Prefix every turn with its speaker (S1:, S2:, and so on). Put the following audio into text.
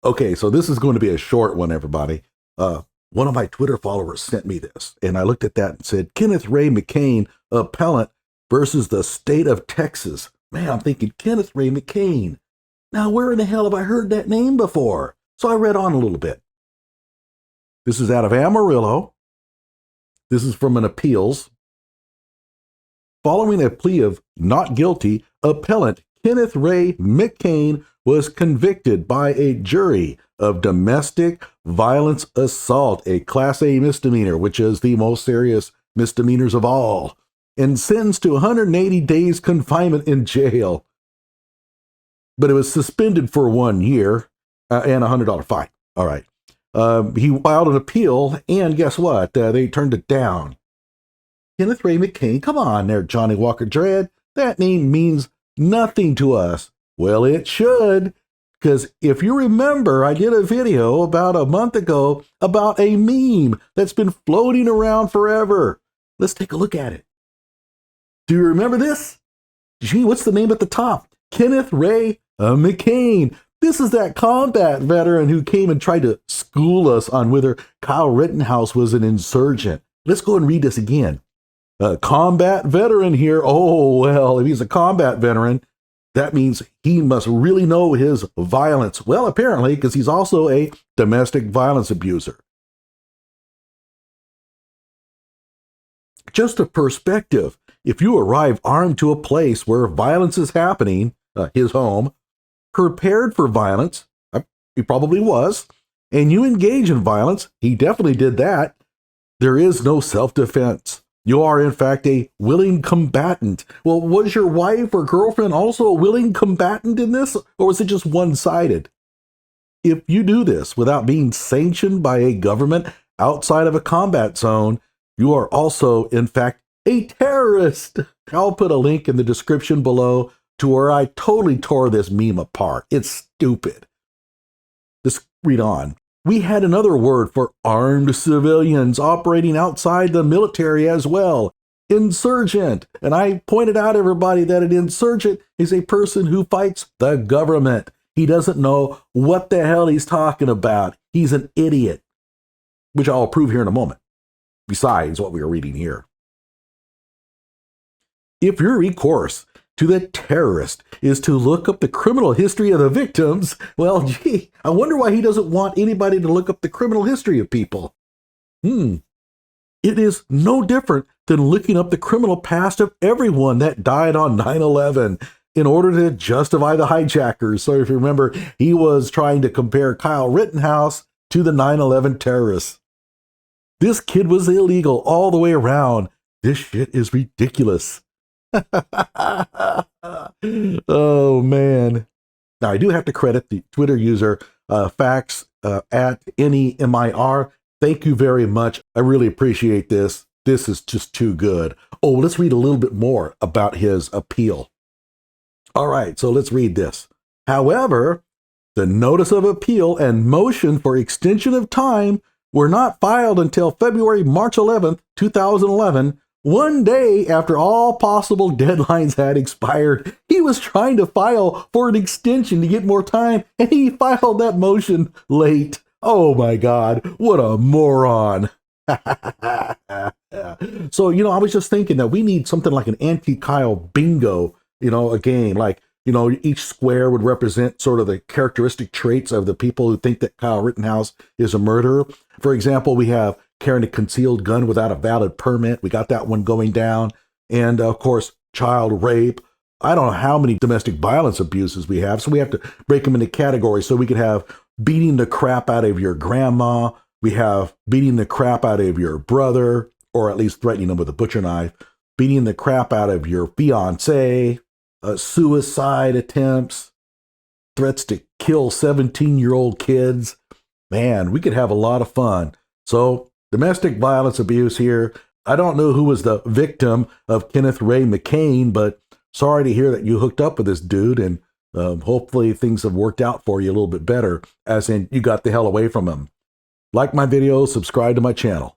S1: Okay, so this is going to be a short one, everybody. One of my Twitter followers sent me this, and I looked at that and said, Kenneth Ray McCain, appellant versus the state of Texas. Man, I'm thinking, Kenneth Ray McCain. Now, where in the hell have I heard that name before? So I read on a little bit. This is out of Amarillo. This is from an appeals. Following a plea of not guilty, appellant Kenneth Ray McCain was convicted by a jury of domestic violence assault, a Class A misdemeanor, which is the most serious misdemeanors of all, and sentenced to 180 days confinement in jail. But it was suspended for 1 year and a $100 fine. All right. He filed an appeal, and guess what? They turned it down. Kenneth Ray McCain, come on there, Johnny Walker Dredd. That name means nothing to us. Well, it should, because if you remember, I did a video about a month ago about a meme that's been floating around forever. Let's take a look at it. Do you remember this? Gee, what's the name at the top? Kenneth Ray McCain. This is that combat veteran who came and tried to school us on whether Kyle Rittenhouse was an insurgent. Let's go and read this again. A combat veteran here. Oh, well, if he's a combat veteran, that means he must really know his violence. Well, apparently, because he's also a domestic violence abuser. Just a perspective. If you arrive armed to a place where violence is happening, his home, prepared for violence, he probably was, and you engage in violence, he definitely did that, there is no self-defense. You are, in fact, a willing combatant. Well, was your wife or girlfriend also a willing combatant in this, or was it just one-sided? If you do this without being sanctioned by a government outside of a combat zone, you are also, in fact, a terrorist. I'll put a link in the description below to where I totally tore this meme apart. It's stupid. Just read on. We had another word for armed civilians operating outside the military as well. Insurgent. And I pointed out, everybody, that an insurgent is a person who fights the government. He doesn't know what the hell he's talking about. He's an idiot, which I'll prove here in a moment, besides what we are reading here. If your recourse to the terrorist is to look up the criminal history of the victims, well, gee, I wonder why he doesn't want anybody to look up the criminal history of people. It is no different than looking up the criminal past of everyone that died on 9/11 in order to justify the hijackers. So if you remember, he was trying to compare Kyle Rittenhouse to the 9/11 terrorists. This kid was illegal all the way around. This shit is ridiculous. Oh, man. Now, I do have to credit the Twitter user, facts at NEMIR. Thank you very much. I really appreciate this. This is just too good. Oh, let's read a little bit more about his appeal. All right, so let's read this. However, the notice of appeal and motion for extension of time were not filed until March 11th, 2011, 1 day after all possible deadlines had expired. He was trying to file for an extension to get more time, and he filed that motion late. Oh my God, what a moron. So, I was just thinking that we need something like an anti-Kyle bingo, a game. Like, each square would represent sort of the characteristic traits of the people who think that Kyle Rittenhouse is a murderer. For example, we have carrying a concealed gun without a valid permit. We got that one going down. And of course, child rape. I don't know how many domestic violence abuses we have. So we have to break them into categories. So we could have beating the crap out of your grandma. We have beating the crap out of your brother, or at least threatening them with a butcher knife, beating the crap out of your fiance, suicide attempts, threats to kill 17-year-old kids. Man, we could have a lot of fun. So domestic violence abuse here. I don't know who was the victim of Kenneth Ray McCain, but sorry to hear that you hooked up with this dude, and hopefully things have worked out for you a little bit better, as in you got the hell away from him. Like my video, subscribe to my channel.